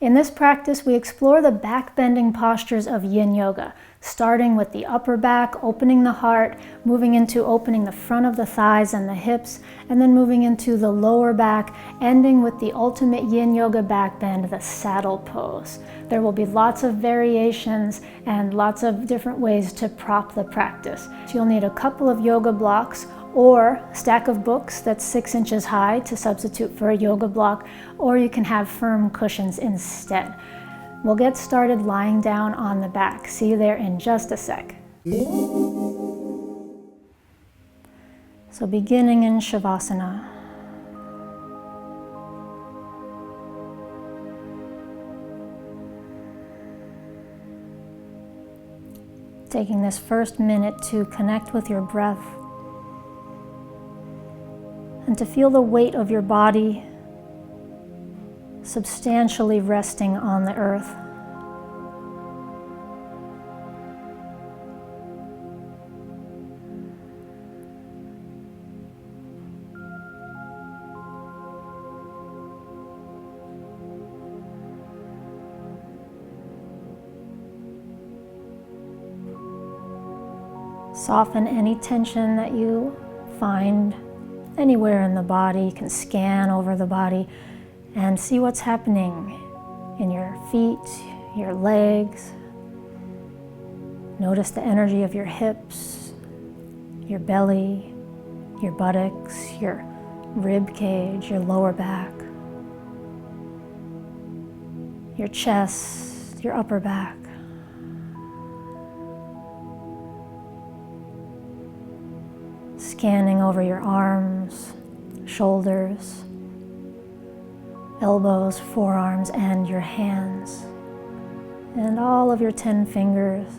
In this practice, we explore the back-bending postures of Yin Yoga, starting with the upper back, opening the heart, moving into opening the front of the thighs and the hips, and then moving into the lower back, ending with the ultimate Yin Yoga back bend, the saddle pose. There will be lots of variations and lots of different ways to prop the practice. So you'll need a couple of yoga blocks or a stack of books that's 6 inches high to substitute for a yoga block, or you can have firm cushions instead. We'll get started lying down on the back. See you there in just a sec. So beginning in Savasana. Taking this first minute to connect with your breath and to feel the weight of your body substantially resting on the earth. Soften any tension that you find anywhere in the body. You can scan over the body and see what's happening in your feet, your legs. Notice the energy of your hips, your belly, your buttocks, your rib cage, your lower back, your chest, your upper back. Scanning over your arms, shoulders, elbows, forearms, and your hands, and all of your 10 fingers.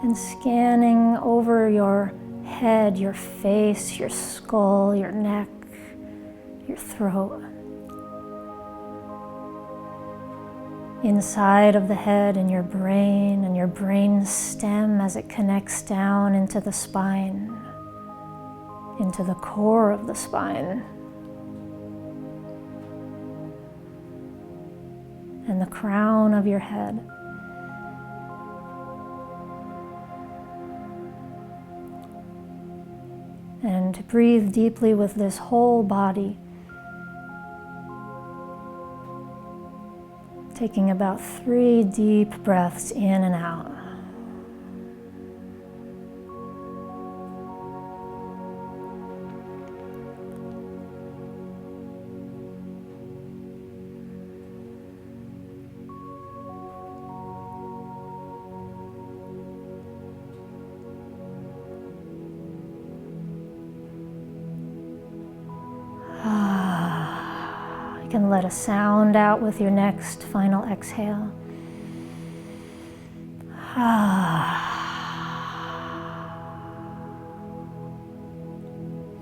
And scanning over your head, your face, your skull, your neck, your throat. Inside of the head and your brain stem as it connects down into the spine, into the core of the spine, and the crown of your head. And breathe deeply with this whole body. Taking about 3 deep breaths in and out. You can let a sound out with your next final exhale.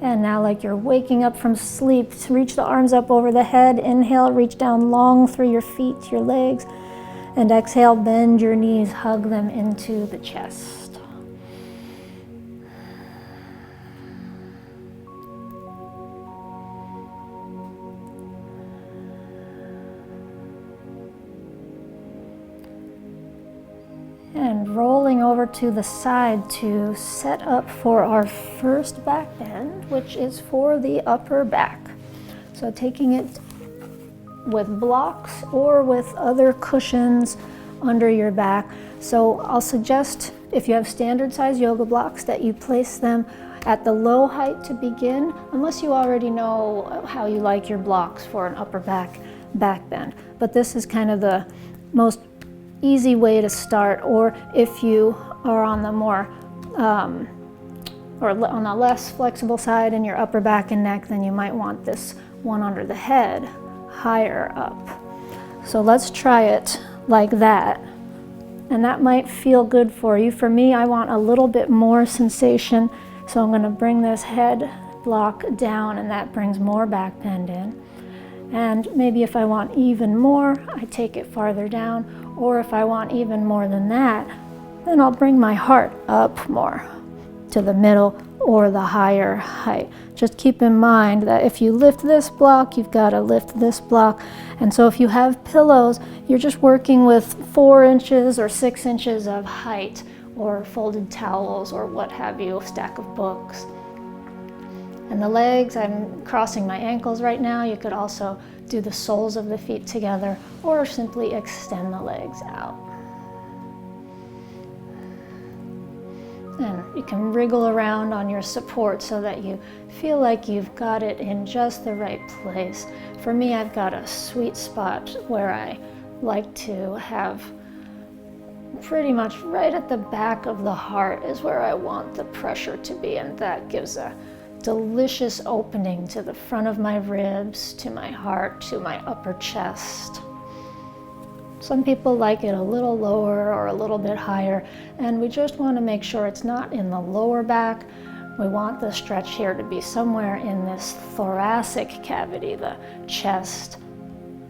And now, like you're waking up from sleep, reach the arms up over the head. Inhale, reach down long through your feet, your legs. And exhale, bend your knees, hug them into the chest. And rolling over to the side to set up for our first back bend, which is for the upper back. So taking it with blocks or with other cushions under your back. So I'll suggest, if you have standard size yoga blocks, that you place them at the low height to begin, unless you already know how you like your blocks for an upper back bend. But this is kind of the most easy way to start, or if you are on the more or on the less flexible side in your upper back and neck, then you might want this one under the head higher up. So let's try it like that, and that might feel good for you. For me, I want a little bit more sensation, so I'm going to bring this head block down, and that brings more back bend in. And maybe if I want even more, I take it farther down. Or if I want even more than that, then I'll bring my heart up more to the middle or the higher height. Just keep in mind that if you lift this block, you've got to lift this block. And so if you have pillows, you're just working with 4 inches or 6 inches of height, or folded towels, or what have you, a stack of books. And the legs, I'm crossing my ankles right now. You could also do the soles of the feet together, or simply extend the legs out. And you can wriggle around on your support so that you feel like you've got it in just the right place. For me, I've got a sweet spot where I like to have pretty much right at the back of the heart is where I want the pressure to be, and that gives a delicious opening to the front of my ribs, to my heart, to my upper chest. Some people like it a little lower or a little bit higher, and we just want to make sure it's not in the lower back. We want the stretch here to be somewhere in this thoracic cavity, the chest,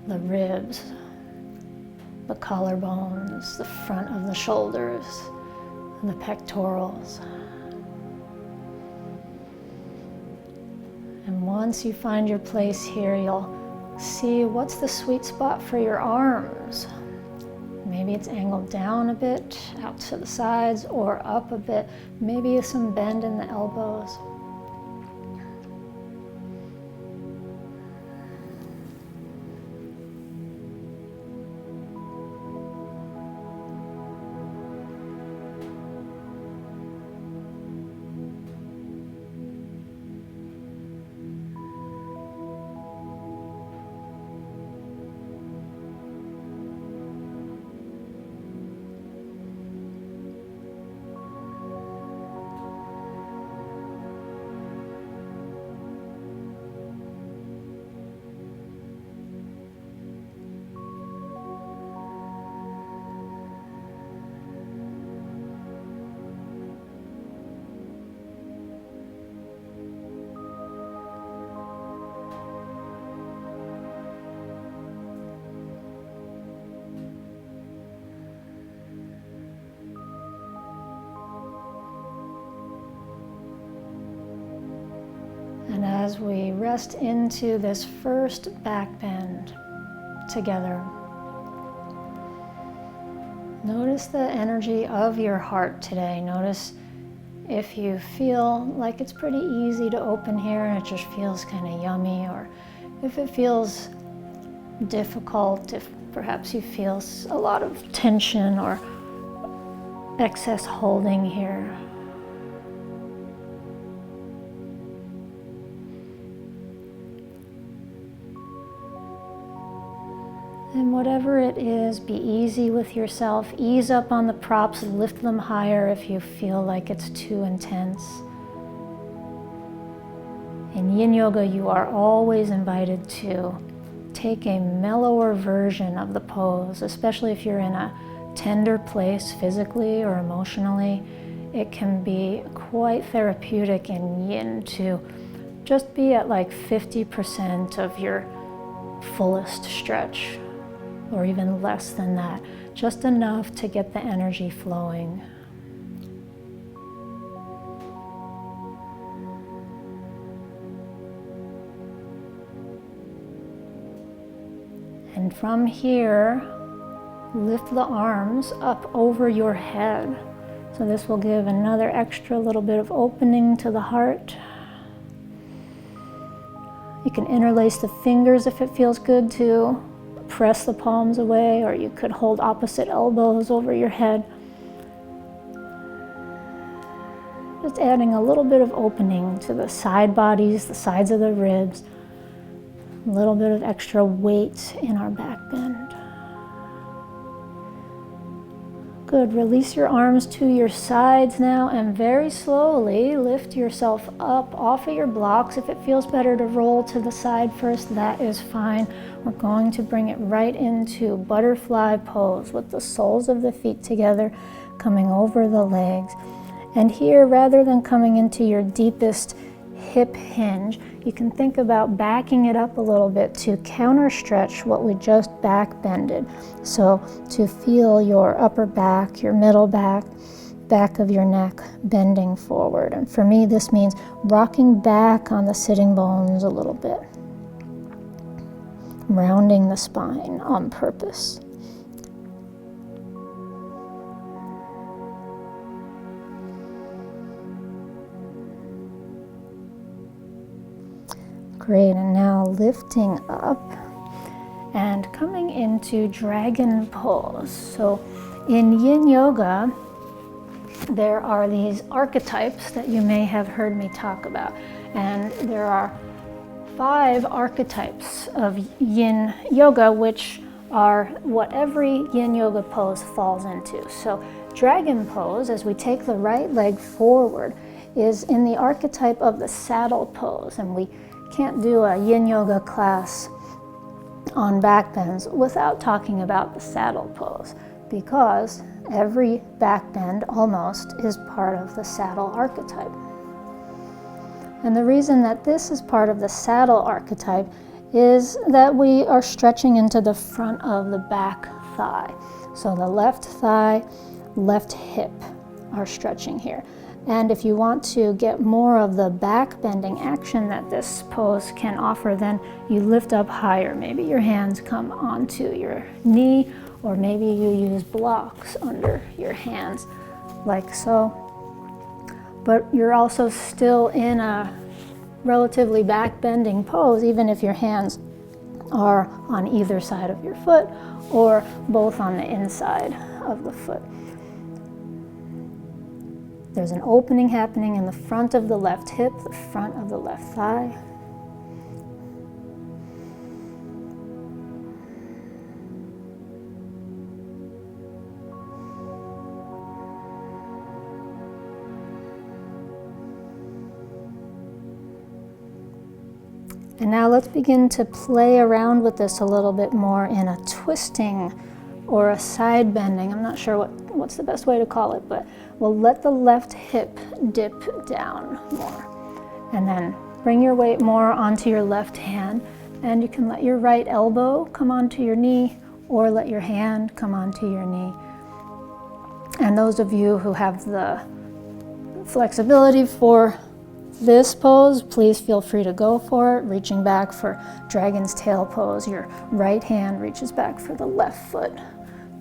the ribs, the collarbones, the front of the shoulders, and the pectorals. And once you find your place here, you'll see what's the sweet spot for your arms. Maybe it's angled down a bit, out to the sides, or up a bit. Maybe some bend in the elbows. And as we rest into this first back bend together, notice the energy of your heart today. Notice if you feel like it's pretty easy to open here and it just feels kind of yummy, or if it feels difficult, if perhaps you feel a lot of tension or excess holding here. And whatever it is, be easy with yourself. Ease up on the props, lift them higher if you feel like it's too intense. In Yin Yoga, you are always invited to take a mellower version of the pose, especially if you're in a tender place physically or emotionally. It can be quite therapeutic in Yin to just be at like 50% of your fullest stretch, or even less than that, just enough to get the energy flowing. And from here, lift the arms up over your head. So this will give another extra little bit of opening to the heart. You can interlace the fingers if it feels good to. Press the palms away, or you could hold opposite elbows over your head. Just adding a little bit of opening to the side bodies, the sides of the ribs. A little bit of extra weight in our back bend. Good, release your arms to your sides now, and very slowly lift yourself up off of your blocks. If it feels better to roll to the side first, that is fine. We're going to bring it right into butterfly pose with the soles of the feet together, coming over the legs. And here, rather than coming into your deepest hip hinge, you can think about backing it up a little bit to counter stretch what we just back bended. So to feel your upper back, your middle back, back of your neck bending forward. And for me, this means rocking back on the sitting bones a little bit, rounding the spine on purpose. Great, and now lifting up and coming into dragon pose. So in Yin Yoga, there are these archetypes that you may have heard me talk about. And there are 5 archetypes of Yin Yoga, which are what every Yin Yoga pose falls into. So dragon pose, as we take the right leg forward, is in the archetype of the saddle pose. And we can't do a Yin Yoga class on backbends without talking about the saddle pose, because every backbend almost is part of the saddle archetype. And the reason that this is part of the saddle archetype is that we are stretching into the front of the back thigh. So the left thigh, left hip are stretching here. And if you want to get more of the back bending action that this pose can offer, then you lift up higher. Maybe your hands come onto your knee, or maybe you use blocks under your hands, like so. But you're also still in a relatively back bending pose, even if your hands are on either side of your foot or both on the inside of the foot. There's an opening happening in the front of the left hip, the front of the left thigh. And now let's begin to play around with this a little bit more in a twisting or a side bending. I'm not sure what's the best way to call it, but we'll let the left hip dip down more. And then bring your weight more onto your left hand, and you can let your right elbow come onto your knee, or let your hand come onto your knee. And those of you who have the flexibility for this pose, please feel free to go for it, reaching back for dragon's tail pose. Your right hand reaches back for the left foot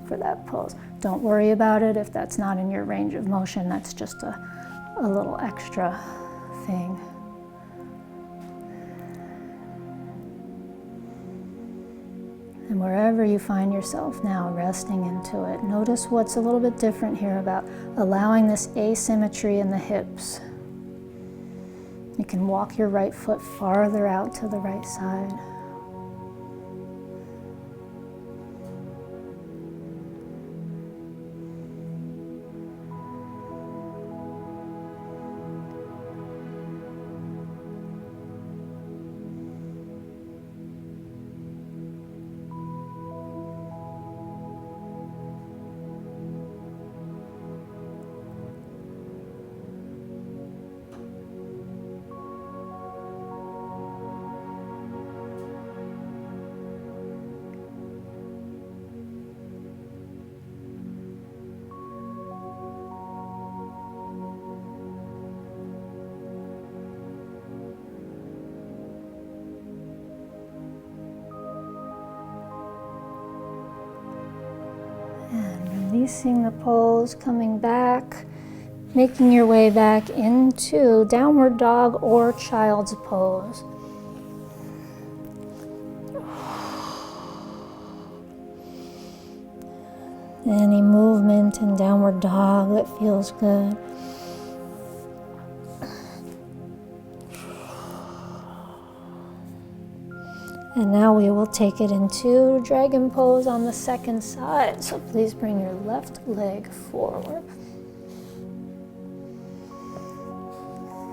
for that pose. Don't worry about it if that's not in your range of motion. That's just a little extra thing. And wherever you find yourself now, resting into it, notice what's a little bit different here about allowing this asymmetry in the hips. You can walk your right foot farther out to the right side. Releasing the pose, coming back, making your way back into downward dog or child's pose. Any movement in downward dog that feels good. And now we will take it into dragon pose on the second side. So please bring your left leg forward.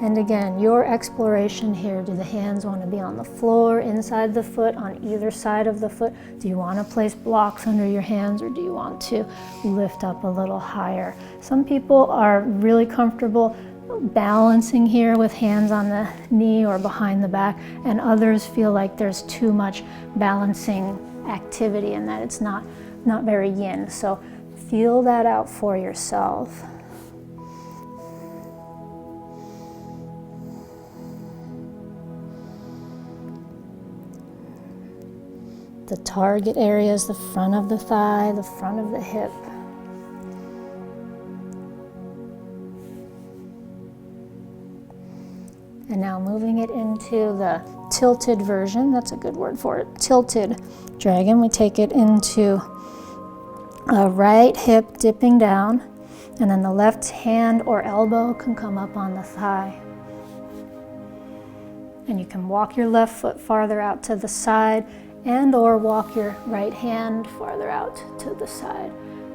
And again, your exploration here. Do the hands want to be on the floor, inside the foot, on either side of the foot? Do you want to place blocks under your hands, or do you want to lift up a little higher? Some people are really comfortable balancing here with hands on the knee or behind the back, and others feel like there's too much balancing activity and that it's not very yin. So feel that out for yourself. The target area is the front of the thigh, the front of the hip. And now moving it into the tilted version, that's a good word for it, tilted dragon. We take it into a right hip dipping down, and then the left hand or elbow can come up on the thigh. And you can walk your left foot farther out to the side and or walk your right hand farther out to the side.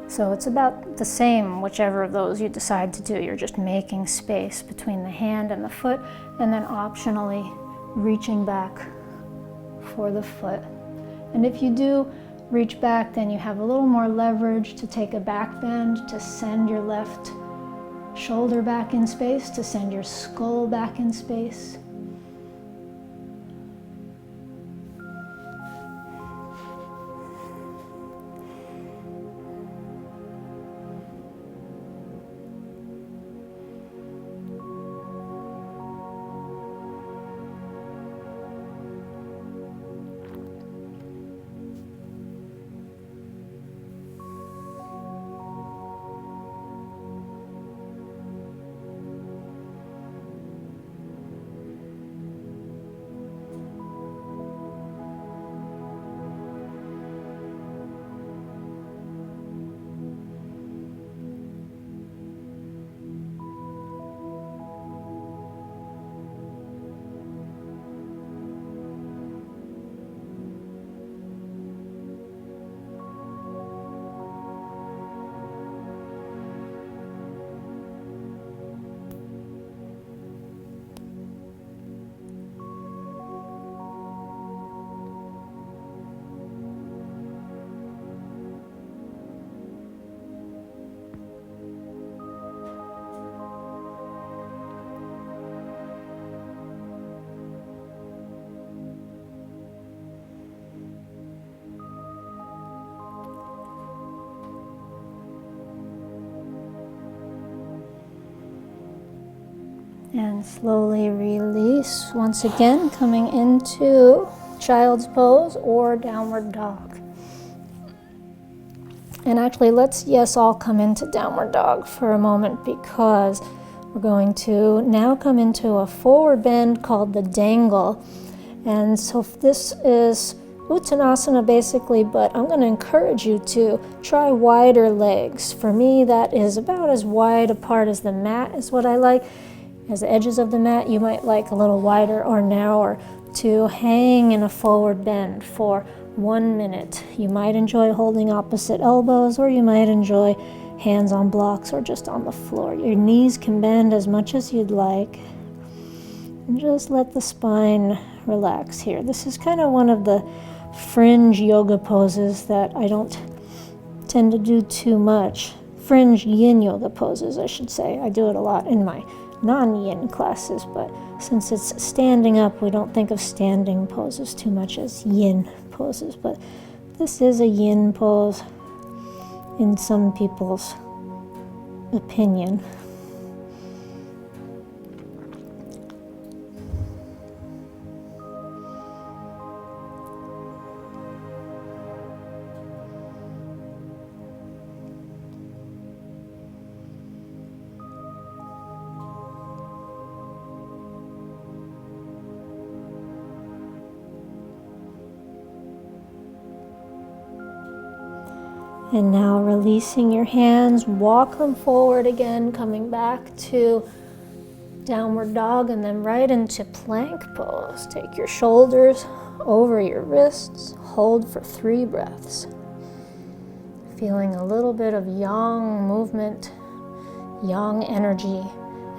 So it's about the same, whichever of those you decide to do. You're just making space between the hand and the foot, and then optionally reaching back for the foot. And if you do reach back, then you have a little more leverage to take a back bend, to send your left shoulder back in space, to send your skull back in space. And slowly release, once again coming into child's pose or downward dog. And actually let's all come into downward dog for a moment, because we're going to now come into a forward bend called the dangle. And so this is Uttanasana basically, but I'm going to encourage you to try wider legs. For me, that is about as wide apart as the mat is what I like. As the edges of the mat, you might like a little wider or narrower to hang in a forward bend for 1 minute. You might enjoy holding opposite elbows, or you might enjoy hands on blocks or just on the floor. Your knees can bend as much as you'd like. And just let the spine relax here. This is kind of one of the fringe yoga poses that I don't tend to do too much. Fringe yin yoga poses, I should say. I do it a lot in my non-yin classes, but since it's standing up, we don't think of standing poses too much as yin poses. But this is a yin pose in some people's opinion. And now releasing your hands, walk them forward again, coming back to downward dog and then right into plank pose. Take your shoulders over your wrists, hold for 3 breaths. Feeling a little bit of yang movement, yang energy,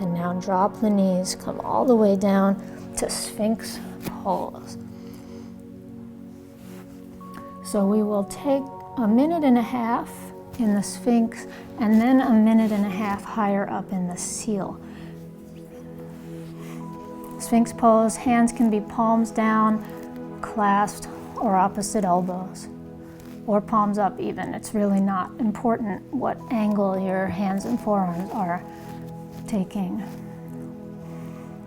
and now drop the knees, come all the way down to Sphinx pose. So we will take a minute and a half in the Sphinx, and then a minute and a half higher up in the seal. Sphinx pose, hands can be palms down, clasped, or opposite elbows, or palms up even. It's really not important what angle your hands and forearms are taking.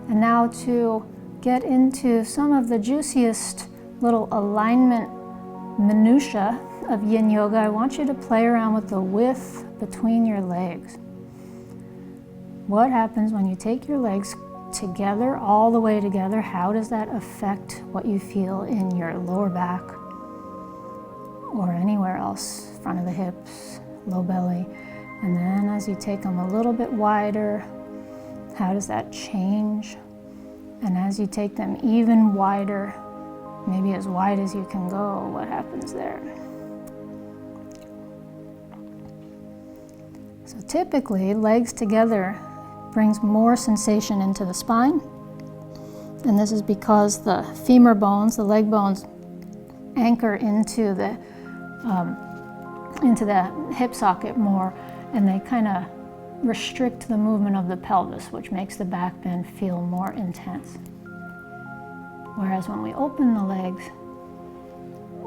And now to get into some of the juiciest little alignment minutia of Yin Yoga, I want you to play around with the width between your legs. What happens when you take your legs together, all the way together? How does that affect what you feel in your lower back or anywhere else? Front of the hips, low belly. And then as you take them a little bit wider, how does that change? And as you take them even wider, maybe as wide as you can go, what happens there? So typically, legs together brings more sensation into the spine. And this is because the femur bones, the leg bones, anchor into the hip socket more, and they kind of restrict the movement of the pelvis, which makes the back bend feel more intense. Whereas when we open the legs,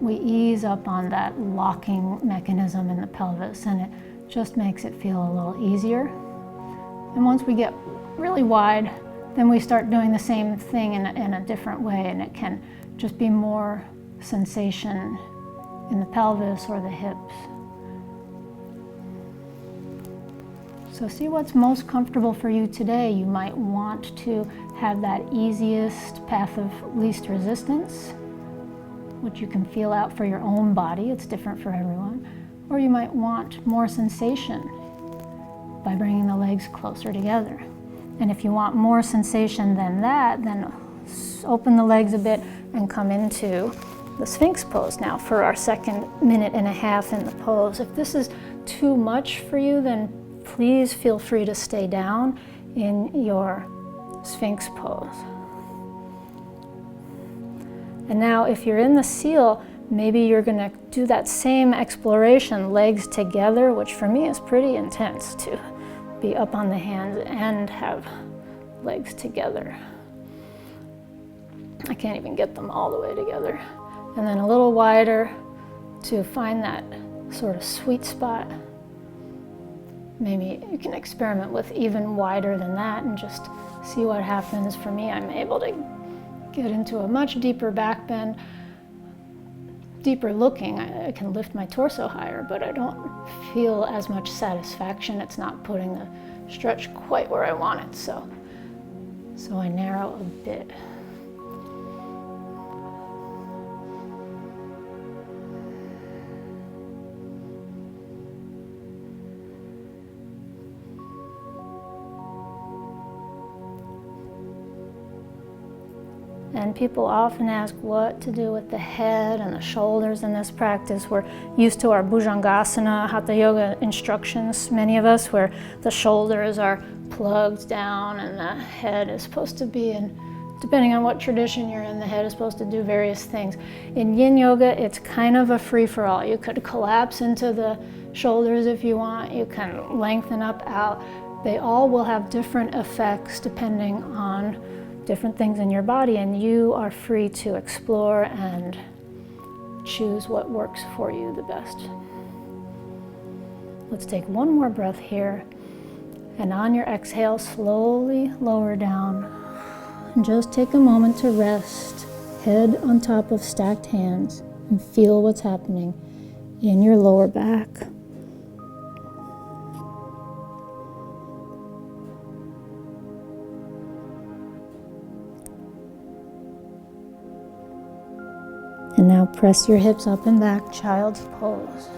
we ease up on that locking mechanism in the pelvis, and it just makes it feel a little easier. And once we get really wide, then we start doing the same thing in a different way, and it can just be more sensation in the pelvis or the hips. So see what's most comfortable for you today. You might want to have that easiest path of least resistance, which you can feel out for your own body. It's different for everyone. Or you might want more sensation by bringing the legs closer together. And if you want more sensation than that, then open the legs a bit and come into the Sphinx pose now for our second minute and a half in the pose. If this is too much for you, then please feel free to stay down in your Sphinx pose. And now if you're in the seal, maybe you're going to do that same exploration, legs together, which for me is pretty intense to be up on the hands and have legs together. I can't even get them all the way together. And then a little wider to find that sort of sweet spot. Maybe you can experiment with even wider than that and just see what happens. For me, I'm able to get into a much deeper back bend, deeper looking. I can lift my torso higher, but I don't feel as much satisfaction. It's not putting the stretch quite where I want it, so I narrow a bit. And people often ask what to do with the head and the shoulders in this practice. We're used to our Bhujangasana, Hatha Yoga instructions, many of us, where the shoulders are plugged down and the head is supposed to be, and depending on what tradition you're in, the head is supposed to do various things. In Yin Yoga, it's kind of a free-for-all. You could collapse into the shoulders if you want. You can lengthen up, out. They all will have different effects depending on different things in your body, and you are free to explore and choose what works for you the best. Let's take one more breath here, and on your exhale, slowly lower down. And just take a moment to rest, head on top of stacked hands, and feel what's happening in your lower back. And now press your hips up and back, child's pose.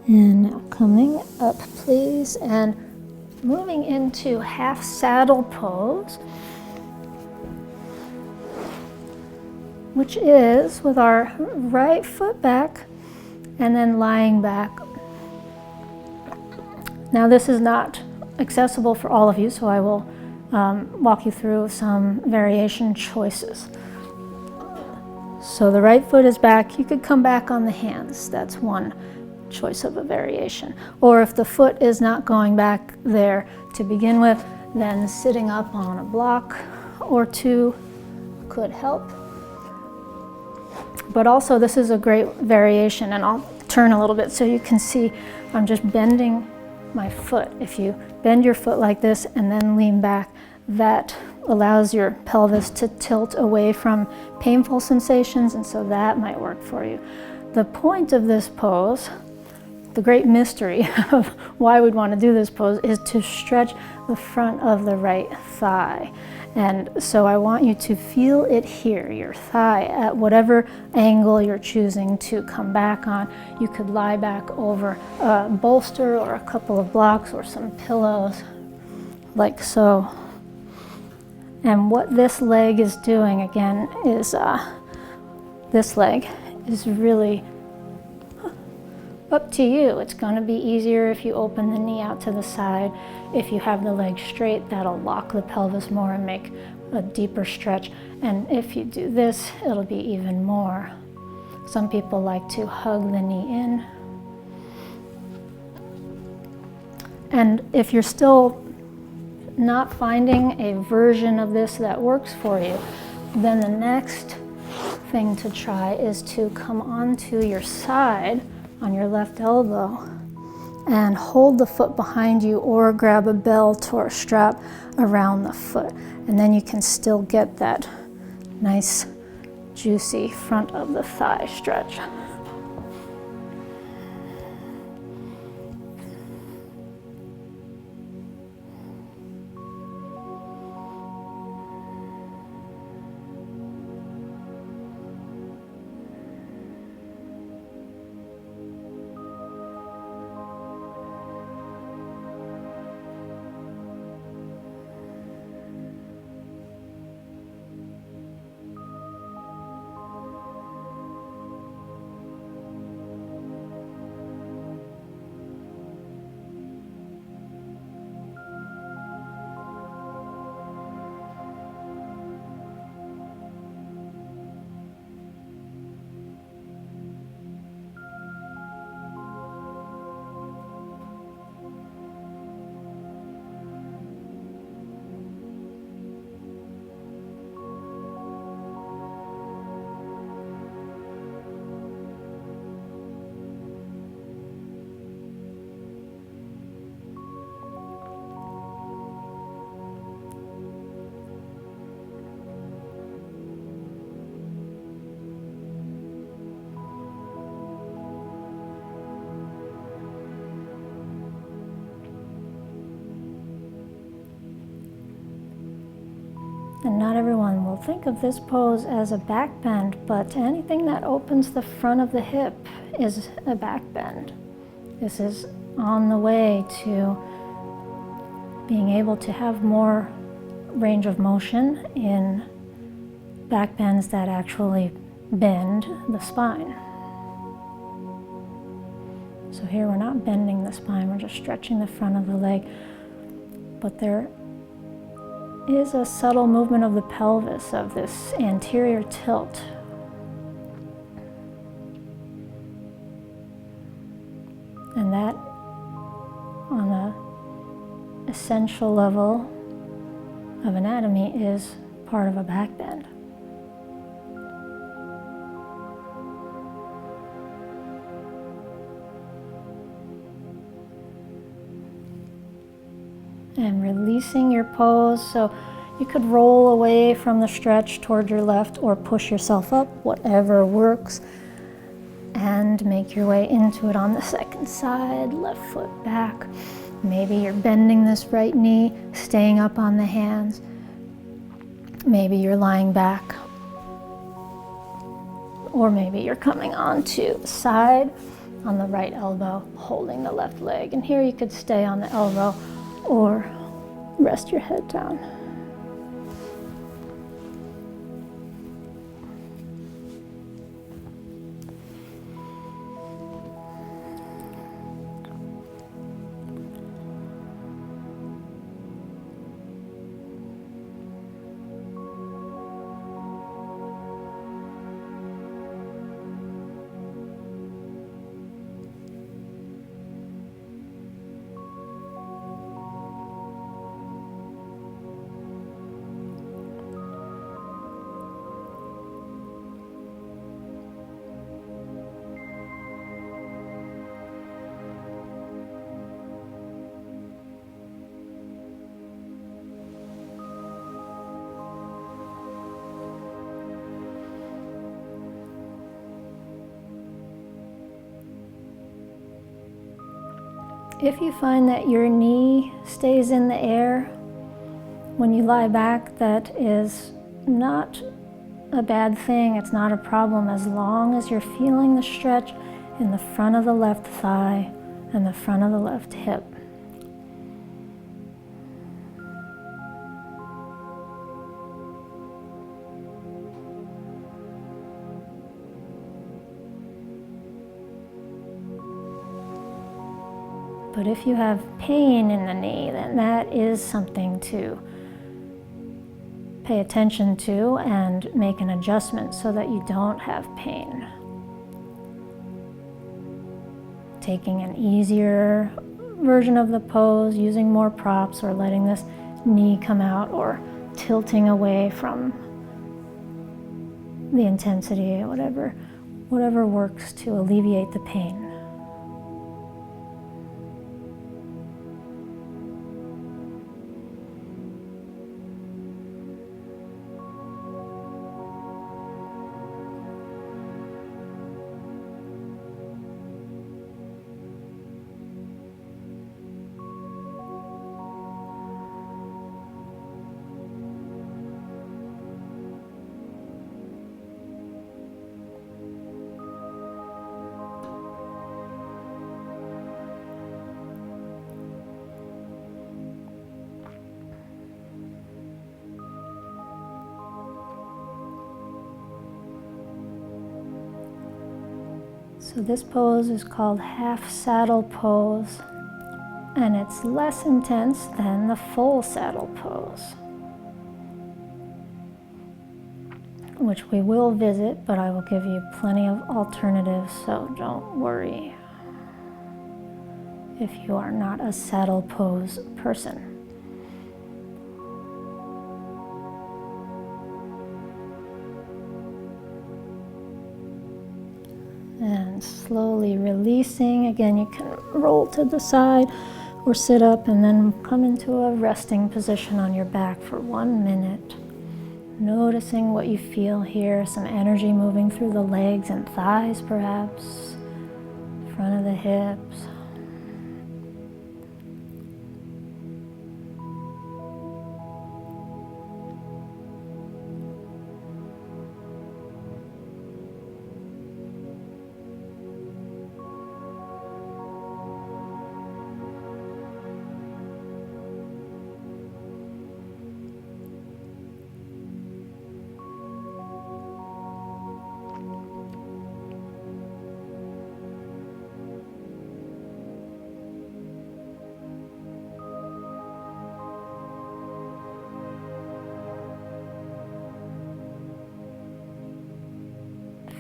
And now coming up, please, and moving into half saddle pose, which is with our right foot back and then lying back. Now this is not accessible for all of you, so I will walk you through some variation choices. So the right foot is back. You could come back on the hands. That's one choice of a variation. Or if the foot is not going back there to begin with, then sitting up on a block or two could help. But also this is a great variation, and I'll turn a little bit so you can see I'm just bending my foot. If you bend your foot like this and then lean back, that allows your pelvis to tilt away from painful sensations, and so that might work for you. The point of this pose, the great mystery of why we'd want to do this pose, is to stretch the front of the right thigh. And so I want you to feel it here, your thigh, at whatever angle you're choosing to come back on. You could lie back over a bolster or a couple of blocks or some pillows, like so. And what this leg is doing, again, is this leg is really up to you. It's going to be easier if you open the knee out to the side. If you have the leg straight, that'll lock the pelvis more and make a deeper stretch. And if you do this, it'll be even more. Some people like to hug the knee in. And if you're still not finding a version of this that works for you, then the next thing to try is to come onto your side on your left elbow and hold the foot behind you, or grab a belt or a strap around the foot, and then you can still get that nice juicy front of the thigh stretch. And not everyone will think of this pose as a back bend, but anything that opens the front of the hip is a back bend. This is on the way to being able to have more range of motion in back bends that actually bend the spine. So here we're not bending the spine, we're just stretching the front of the leg, but there is a subtle movement of the pelvis, of this anterior tilt. And that, on an essential level of anatomy, is part of a back bend. And releasing your pose, so you could roll away from the stretch toward your left or push yourself up, whatever works, and make your way into it on the second side, left foot back. Maybe you're bending this right knee, staying up on the hands. Maybe you're lying back, or maybe you're coming onto the side on the right elbow, holding the left leg. And here you could stay on the elbow or rest your head down. If you find that your knee stays in the air when you lie back, that is not a bad thing. It's not a problem as long as you're feeling the stretch in the front of the left thigh and the front of the left hip. But if you have pain in the knee, then that is something to pay attention to and make an adjustment so that you don't have pain. Taking an easier version of the pose, using more props, or letting this knee come out, or tilting away from the intensity, whatever works to alleviate the pain. So this pose is called half saddle pose, and it's less intense than the full saddle pose, which we will visit, but I will give you plenty of alternatives, so don't worry if you are not a saddle pose person. And slowly releasing. Again, you can roll to the side or sit up and then come into a resting position on your back for 1 minute. Noticing what you feel here, some energy moving through the legs and thighs perhaps, front of the hips.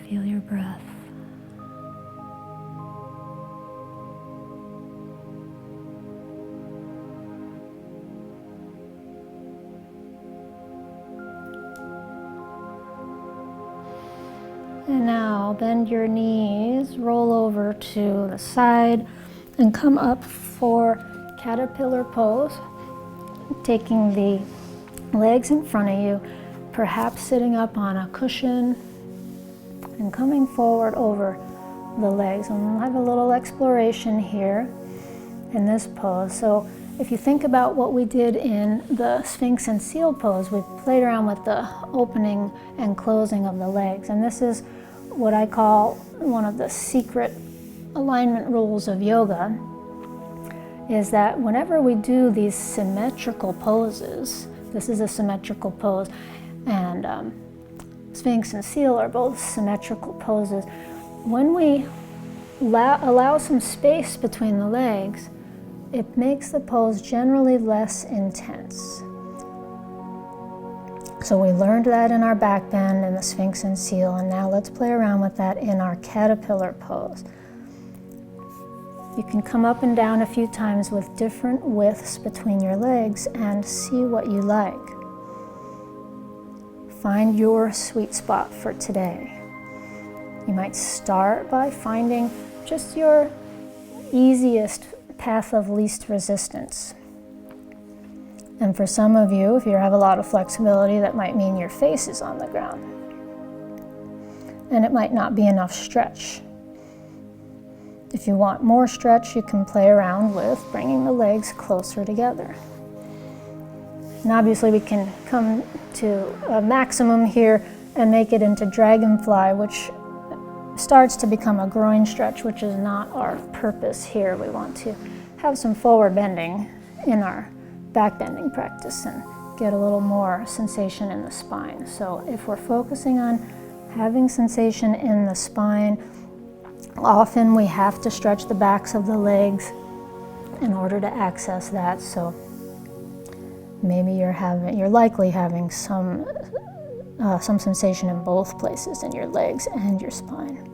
Feel your breath. And now bend your knees, roll over to the side, and come up for caterpillar pose, taking the legs in front of you, perhaps sitting up on a cushion, and coming forward over the legs. And we'll have a little exploration here in this pose. So if you think about what we did in the Sphinx and seal pose, we played around with the opening and closing of the legs. And this is what I call one of the secret alignment rules of yoga, is that whenever we do these symmetrical poses, this is a symmetrical pose, and Sphinx and seal are both symmetrical poses. When we allow some space between the legs, it makes the pose generally less intense. So we learned that in our backbend in the Sphinx and seal, and now let's play around with that in our caterpillar pose. You can come up and down a few times with different widths between your legs and see what you like. Find your sweet spot for today. You might start by finding just your easiest path of least resistance. And for some of you, if you have a lot of flexibility, that might mean your face is on the ground. And it might not be enough stretch. If you want more stretch, you can play around with bringing the legs closer together. And obviously we can come to a maximum here and make it into dragonfly, which starts to become a groin stretch, which is not our purpose here. We want to have some forward bending in our back bending practice and get a little more sensation in the spine. So if we're focusing on having sensation in the spine, often we have to stretch the backs of the legs in order to access that. So maybe you're likely having some sensation in both places, in your legs and your spine.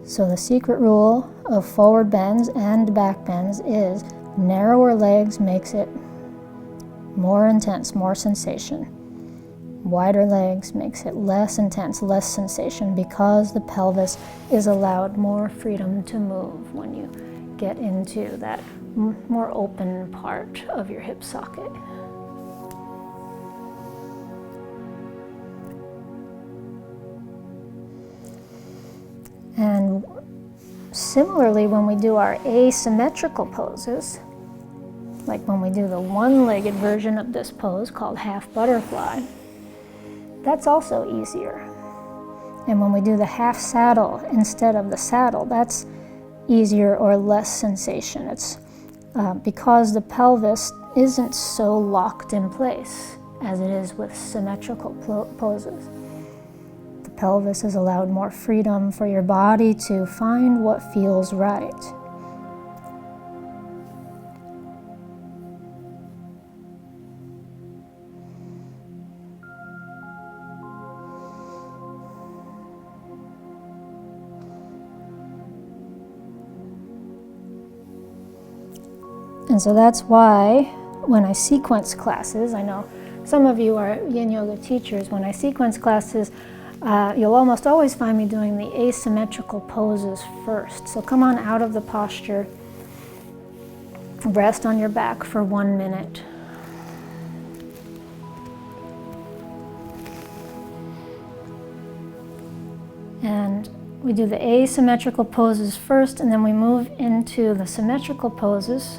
So the secret rule of forward bends and back bends is narrower legs makes it more intense, more sensation. Wider legs makes it less intense, less sensation, because the pelvis is allowed more freedom to move when you get into that more open part of your hip socket. And similarly, when we do our asymmetrical poses, like when we do the one-legged version of this pose called half butterfly, that's also easier. And when we do the half saddle instead of the saddle, that's easier or less sensation. It's because the pelvis isn't so locked in place as it is with symmetrical poses. The pelvis is allowed more freedom for your body to find what feels right. And so that's why when I sequence classes, I know some of you are Yin Yoga teachers, when I sequence classes, you'll almost always find me doing the asymmetrical poses first. So come on out of the posture, rest on your back for 1 minute. And we do the asymmetrical poses first, and then we move into the symmetrical poses,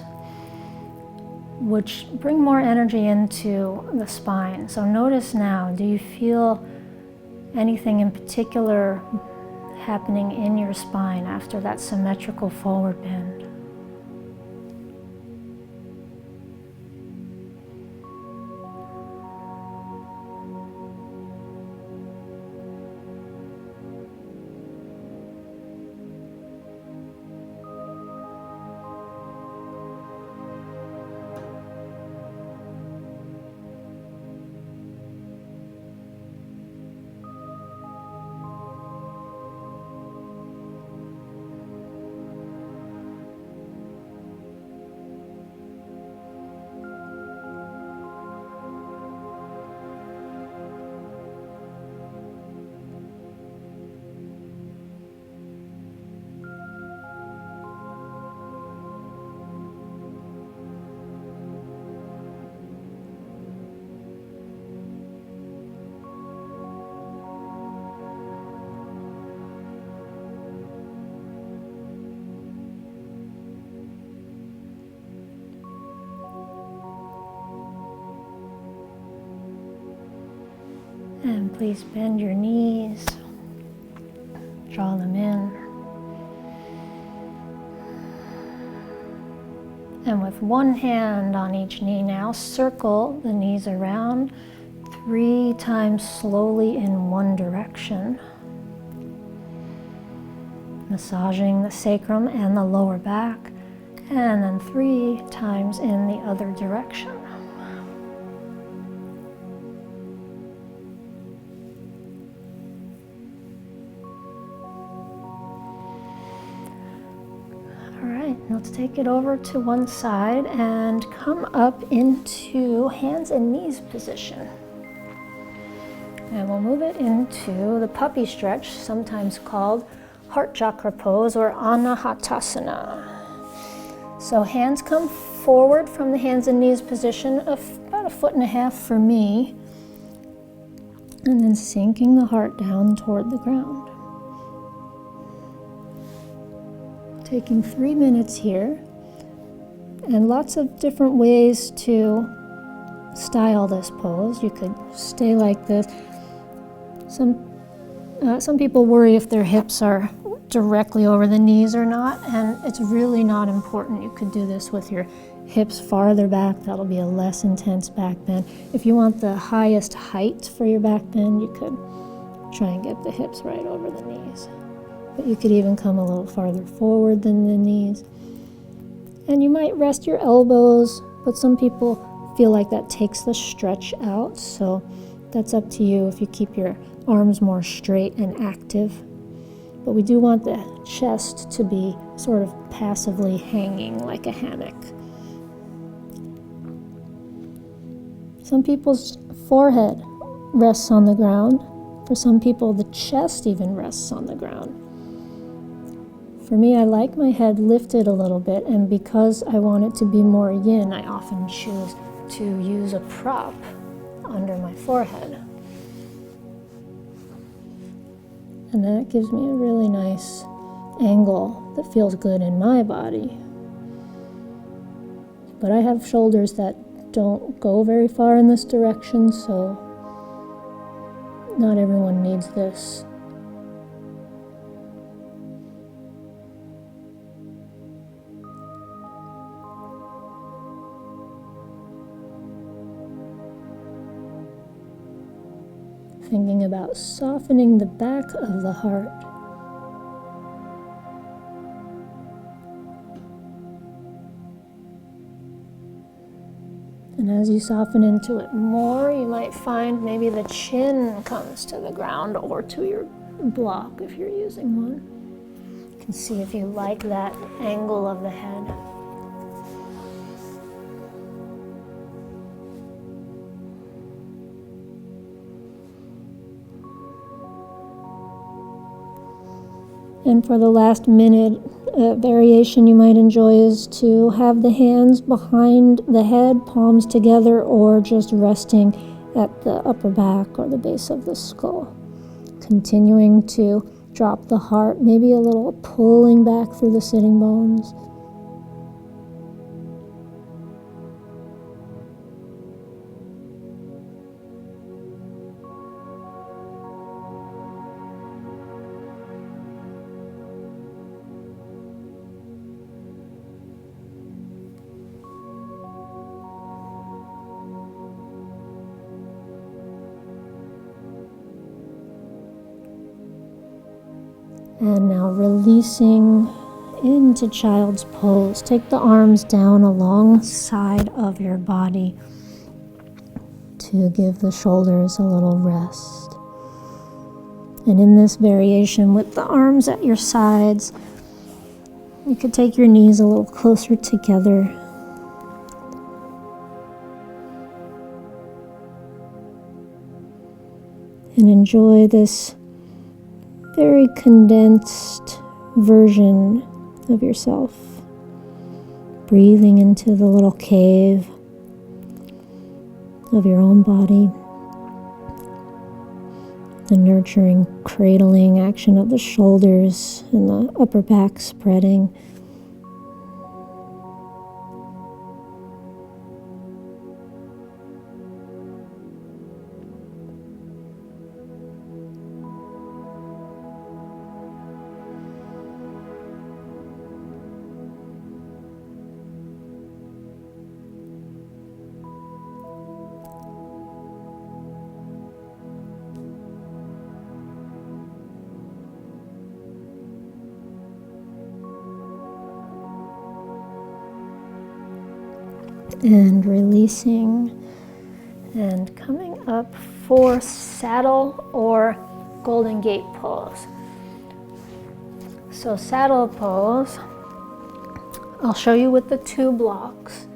which bring more energy into the spine. So notice now, do you feel anything in particular happening in your spine after that symmetrical forward bend? And please bend your knees, draw them in. And with one hand on each knee now, circle the knees around 3 times slowly in one direction, massaging the sacrum and the lower back, and then 3 times in the other direction. Let's take it over to one side and come up into hands and knees position. And we'll move it into the puppy stretch, sometimes called heart chakra pose or Anahatasana. So hands come forward from the hands and knees position of about 1.5 feet for me, and then sinking the heart down toward the ground. Taking 3 minutes here, and lots of different ways to style this pose. You could stay like this. Some people worry if their hips are directly over the knees or not, and it's really not important. You could do this with your hips farther back. That'll be a less intense back bend. If you want the highest height for your back bend, you could try and get the hips right over the knees. But you could even come a little farther forward than the knees. And you might rest your elbows, but some people feel like that takes the stretch out, so that's up to you if you keep your arms more straight and active. But we do want the chest to be sort of passively hanging like a hammock. Some people's forehead rests on the ground. For some people, the chest even rests on the ground. For me, I like my head lifted a little bit, and because I want it to be more yin, I often choose to use a prop under my forehead. And that gives me a really nice angle that feels good in my body. But I have shoulders that don't go very far in this direction, so not everyone needs this. Thinking about softening the back of the heart. And as you soften into it more, you might find maybe the chin comes to the ground or to your block if you're using one. You can see if you like that angle of the head. And for the last minute variation you might enjoy is to have the hands behind the head, palms together, or just resting at the upper back or the base of the skull. Continuing to drop the heart, maybe a little pulling back through the sitting bones. And now releasing into child's pose. Take the arms down alongside of your body to give the shoulders a little rest. And in this variation with the arms at your sides, you could take your knees a little closer together. And enjoy this very condensed version of yourself, breathing into the little cave of your own body, the nurturing, cradling action of the shoulders and the upper back spreading. And releasing and coming up for saddle or Golden Gate pose. So saddle pose, I'll show you with the 2 blocks.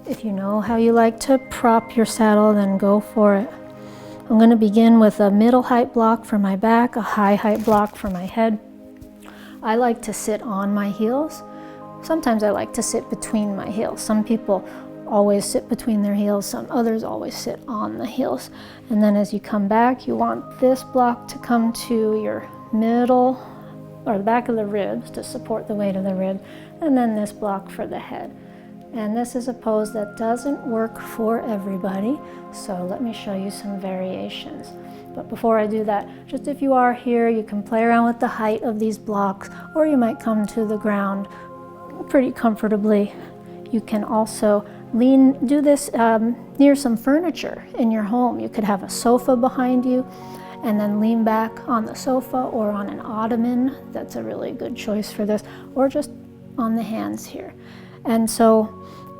If you know how you like to prop your saddle, then go for it. I'm going to begin with a middle height block for my back, a high height block for my head. I like to sit on my heels. Sometimes I like to sit between my heels. Some people always sit between their heels, some others always sit on the heels. And then as you come back, you want this block to come to your middle or the back of the ribs to support the weight of the rib, and then this block for the head. And this is a pose that doesn't work for everybody, so let me show you some variations. But before I do that, just if you are here, you can play around with the height of these blocks, or you might come to the ground pretty comfortably. You can also do this near some furniture in your home. You could have a sofa behind you and then lean back on the sofa or on an ottoman. That's a really good choice for this, or just on the hands here. And so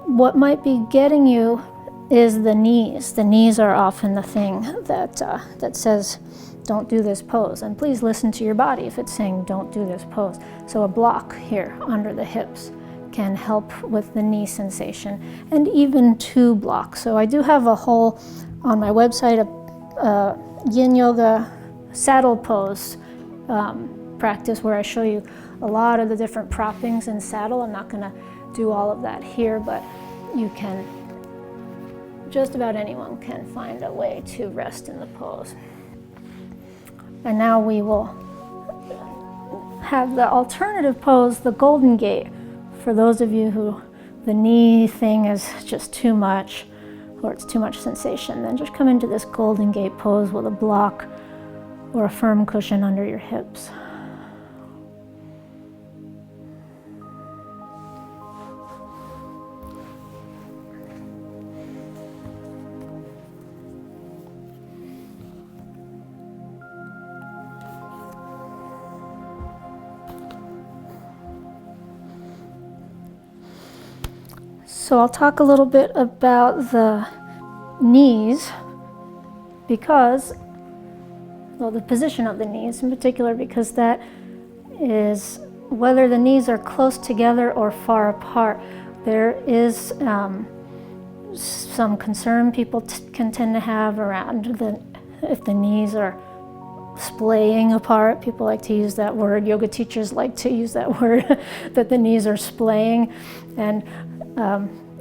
what might be getting you is the knees. The knees are often the thing that says, don't do this pose. And please listen to your body if it's saying, don't do this pose. So a block here under the hips can help with the knee sensation, and even 2 blocks. So I do have a whole, on my website, a Yin Yoga saddle pose practice where I show you a lot of the different proppings in saddle. I'm not gonna do all of that here, but you can, just about anyone can find a way to rest in the pose. And now we will have the alternative pose, the Golden Gate. For those of you who the knee thing is just too much, or it's too much sensation, then just come into this Golden Gate pose with a block or a firm cushion under your hips. So I'll talk a little bit about the knees because, well, the position of the knees in particular, because that is whether the knees are close together or far apart. There is some concern people can tend to have around if the knees are splaying apart. People like to use that word. Yoga teachers like to use that word, that the knees are splaying. And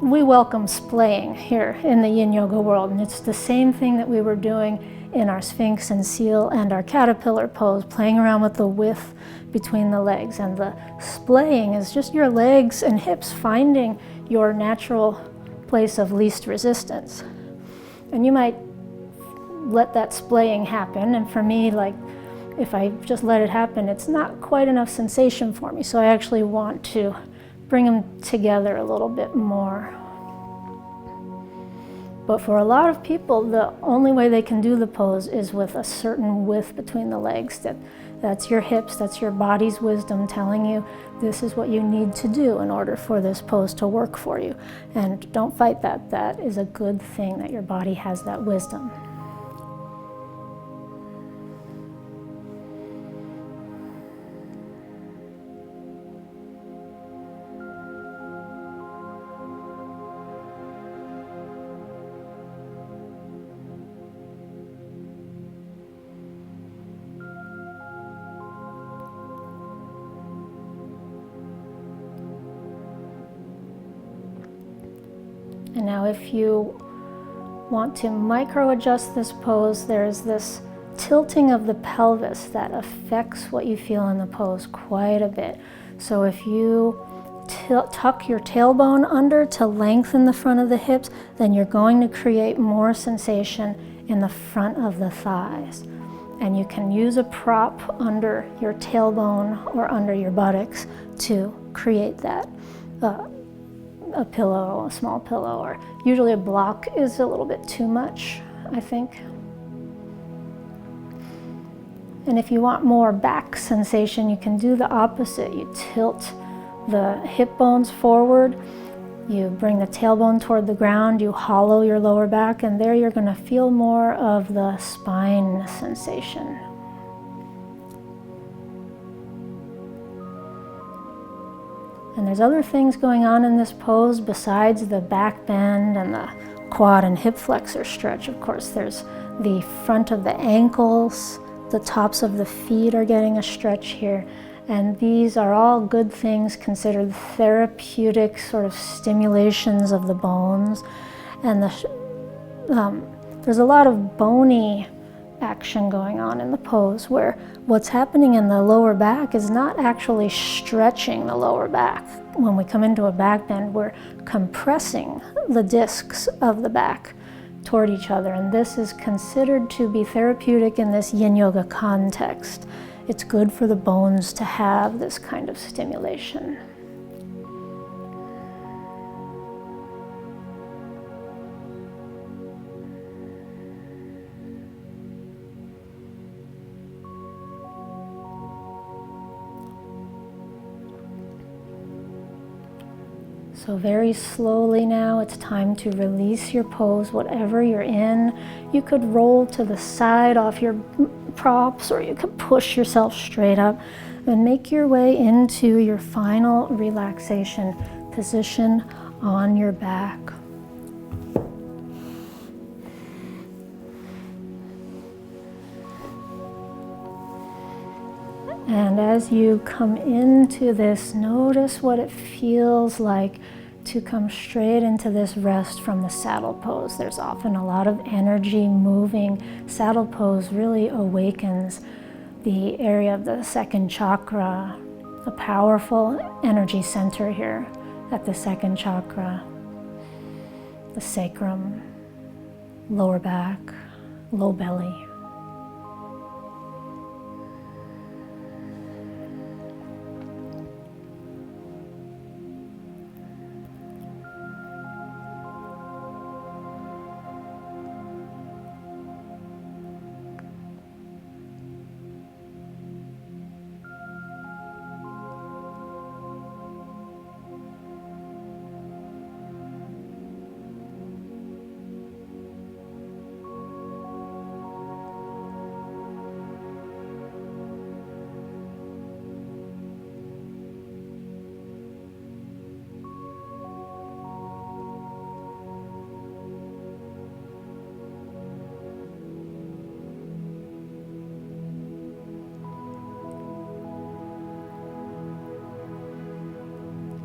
we welcome splaying here in the Yin Yoga world, and it's the same thing that we were doing in our Sphinx and Seal and our caterpillar pose, playing around with the width between the legs. And the splaying is just your legs and hips finding your natural place of least resistance. And you might let that splaying happen, and for me, like, if I just let it happen, it's not quite enough sensation for me, so I actually want to bring them together a little bit more. But for a lot of people, the only way they can do the pose is with a certain width between the legs. That's your hips, that's your body's wisdom telling you this is what you need to do in order for this pose to work for you. And don't fight that. That is a good thing that your body has that wisdom. And now if you want to micro adjust this pose, there's this tilting of the pelvis that affects what you feel in the pose quite a bit. So if you tuck your tailbone under to lengthen the front of the hips, then you're going to create more sensation in the front of the thighs. And you can use a prop under your tailbone or under your buttocks to create that. A pillow, a small pillow, or usually a block is a little bit too much, I think. And if you want more back sensation, you can do the opposite. You tilt the hip bones forward, you bring the tailbone toward the ground, you hollow your lower back, and there you're going to feel more of the spine sensation. And there's other things going on in this pose besides the back bend and the quad and hip flexor stretch. Of course, there's the front of the ankles, the tops of the feet are getting a stretch here. And these are all good things considered therapeutic sort of stimulations of the bones. And there's a lot of bony action going on in the pose, where what's happening in the lower back is not actually stretching the lower back. When we come into a back bend, we're compressing the discs of the back toward each other, and this is considered to be therapeutic in this Yin Yoga context. It's good for the bones to have this kind of stimulation. So very slowly now, it's time to release your pose, whatever you're in. You could roll to the side off your props, or you could push yourself straight up and make your way into your final relaxation position on your back. And as you come into this, notice what it feels like to come straight into this rest from the saddle pose. There's often a lot of energy moving. Saddle pose really awakens the area of the second chakra, a powerful energy center here at the second chakra, the sacrum, lower back, low belly.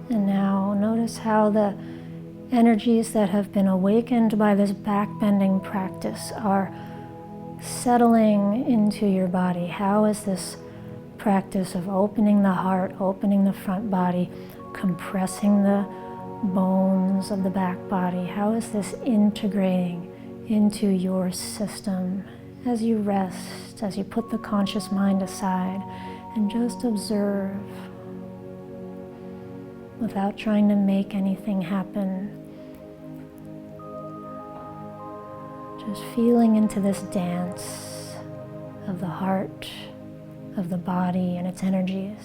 And now notice how the energies that have been awakened by this back bending practice are settling into your body. How is this practice of opening the heart, opening the front body, compressing the bones of the back body, how is this integrating into your system as you rest, as you put the conscious mind aside and just observe without trying to make anything happen. Just feeling into this dance of the heart, of the body and its energies.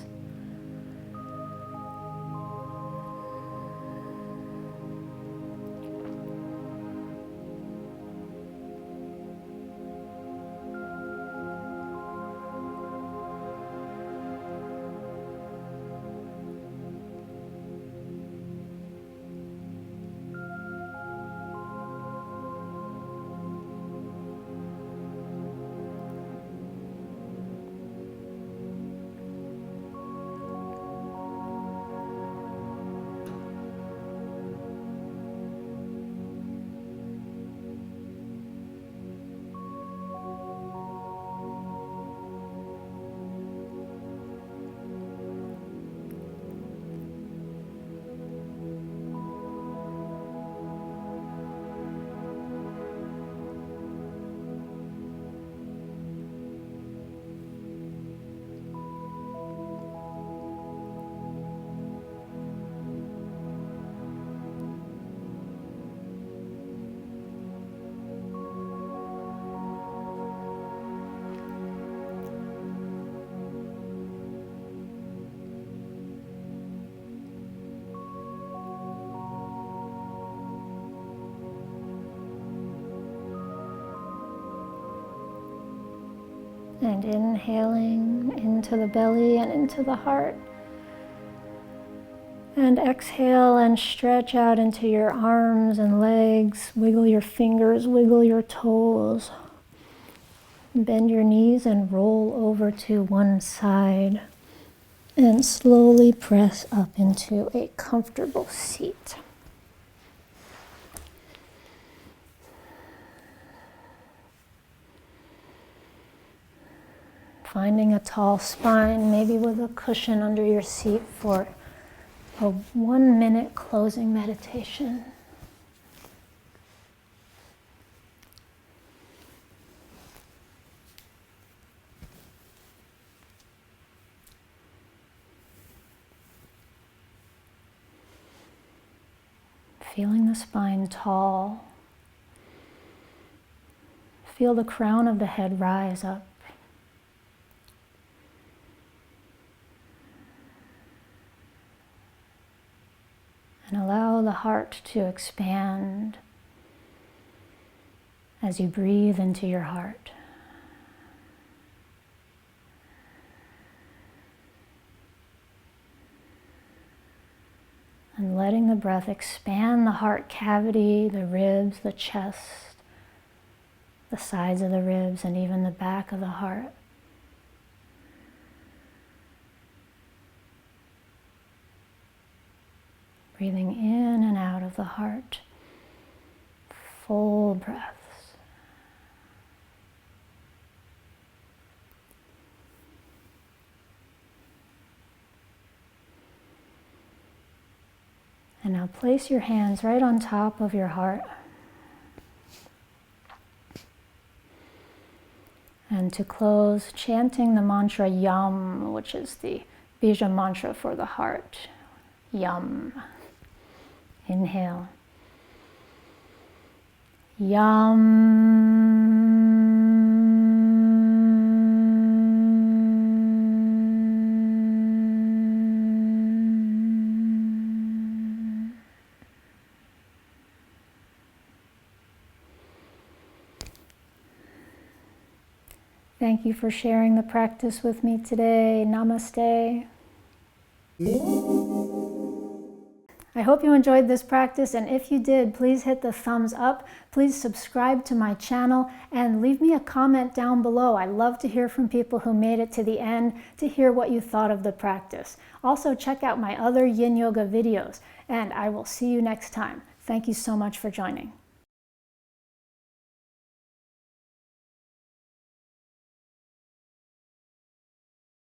And inhaling into the belly and into the heart. And exhale and stretch out into your arms and legs. Wiggle your fingers, wiggle your toes. Bend your knees and roll over to one side. And slowly press up into a comfortable seat. Finding a tall spine, maybe with a cushion under your seat for a 1-minute closing meditation. Feeling the spine tall. Feel the crown of the head rise up. And allow the heart to expand as you breathe into your heart. And letting the breath expand the heart cavity, the ribs, the chest, the sides of the ribs, and even the back of the heart. Breathing in and out of the heart, full breaths. And now place your hands right on top of your heart. And to close, chanting the mantra Yam, which is the Bija mantra for the heart. Yam. Inhale. Yam. Thank you for sharing the practice with me today. Namaste. I hope you enjoyed this practice, and if you did, please hit the thumbs up. Please subscribe to my channel and leave me a comment down below. I love to hear from people who made it to the end to hear what you thought of the practice. Also, check out my other Yin Yoga videos, and I will see you next time. Thank you so much for joining.